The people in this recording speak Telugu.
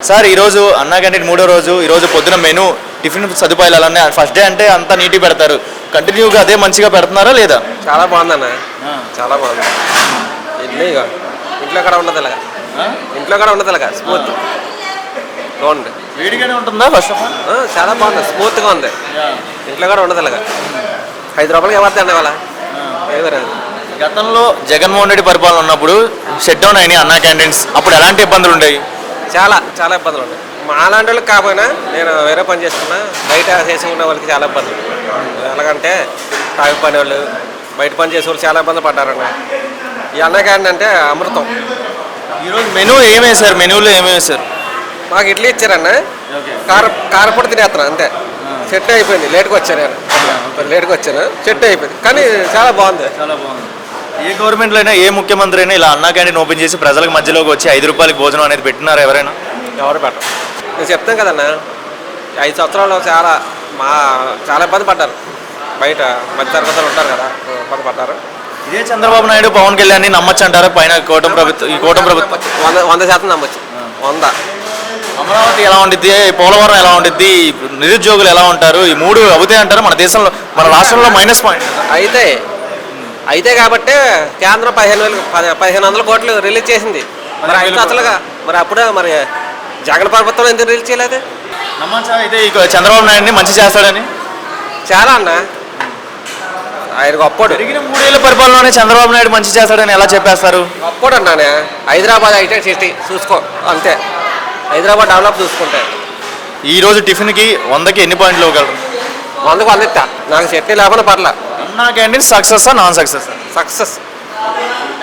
సార్ ఈరోజు అన్నా క్యాంటీన్ మూడో రోజు ఈరోజు పొద్దున మెనూ టిఫిన్ సదుపాయాలు అలానే ఫస్ట్ డే అంటే అంతా నీట్గా పెడతారు. కంటిన్యూగా అదే మంచిగా పెడుతున్నారా లేదా? చాలా బాగుందన్న, చాలా బాగుంది. ఇడ్లీ ఇక ఇంట్లో కూడా ఉండదు ఇలాగా, ఇంట్లో కూడా ఉండదు ఇలాగా స్మూత్ బాగుంది. వేడిగానే ఉంటుందా ఫస్ట్ ఆఫ్ ఆల్? చాలా బాగుంది, స్మూత్గా ఉంది. ఇంట్లో కూడా ఉండదు ఇలాగా. 5 రూపాయలకి ఏమవుతుంది వాళ్ళ ఏదరాదు. గతంలో జగన్మోహన్ రెడ్డి పరిపాలన ఉన్నప్పుడు షట్ డౌన్ అయినాయి అన్నా క్యాంటీన్స్. అప్పుడు ఎలాంటి ఇబ్బందులు ఉండేవి? చాలా చాలా ఇబ్బందులు ఉన్నాయి. మా అలాంటి వాళ్ళకి కాకపోయినా నేను వేరే పని చేస్తున్నా, బయట చేసి ఉన్న వాళ్ళకి చాలా ఇబ్బందులు. ఎలాగంటే తాగి పని వాళ్ళు, బయట పని చేసే వాళ్ళు చాలా ఇబ్బంది పడ్డారన్న. ఈ అన్నా క్యాంటీన్ అంటే అమృతం. ఈరోజు మెనూ ఏమేసారు? మెనూలో ఏమేసారు? మాకు ఇడ్లీ ఇచ్చారన్న, కారపొడి తినేస్తున్నాను అంతే. సెట్ అయిపోయింది. లేట్గా వచ్చాను నేను, లేట్గా వచ్చాను, సెట్ అయిపోయింది. కానీ చాలా బాగుంది, చాలా బాగుంది. ఏ గవర్నమెంట్లో అయినా ఏ ముఖ్యమంత్రి అయినా ఇలా అన్నా క్యాంటీన్ ఓపెన్ చేసి ప్రజలకు మధ్యలోకి వచ్చి 5 రూపాయలకి భోజనం అనేది పెట్టినారా ఎవరైనా? ఎవరు పెట్టరు. నేను చెప్తాను కదన్నా, 5 సంవత్సరాలు చాలా ఇబ్బంది పడ్డారు. బయట మధ్య తరగతులు ఉంటారు కదా, ఇబ్బంది పడ్డారు. ఇదే చంద్రబాబు నాయుడు పవన్ కళ్యాణ్ నమ్మచ్చు అంటారా? పైన కూటమి ప్రభుత్వం, ఈ కూటమి ప్రభుత్వం 100% నమ్మచ్చు. 100. అమరావతి ఎలా ఉండిద్ది, పోలవరం ఎలా ఉండిద్ది, నిరుద్యోగులు ఎలా ఉంటారు? ఈ 3 అవుతాయి అంటారు మన దేశంలో, మన రాష్ట్రంలో మైనస్ పాయింట్ అయితే కాబట్టి కేంద్రం 1500 కోట్లు రిలీజ్ చేసింది. మరి 5 సంవత్సరాలుగా మరి అప్పుడు మరి జగన్ ప్రభుత్వం ఎందుకు రిలీజ్ చేయలేదు? నమ్మచ్చా అయితే ఈ చంద్రబాబు నాయుడిని మంచి చేస్తాడని? చాలా అన్న, ఆయన గొప్పోడు. జరిగిన 3 ఏళ్ల పరిపాలనలోనే చంద్రబాబు నాయుడు మంచి చేస్తాడని ఎలా చెప్పేస్తారు? గొప్పోడు అన్నానే. హైదరాబాద్ హైటెక్ సిటీ చూసుకో అంతే, హైదరాబాద్ డెవలప్ చూసుకుంటే. ఈరోజు టిఫిన్కి 100కి ఎన్ని పాయింట్లు ఇవ్వగలరు? 100కు 100 ఇస్తా. నాకు చట్నీ లేకుండా పర్లా. అన్నా canteen success non success? Success.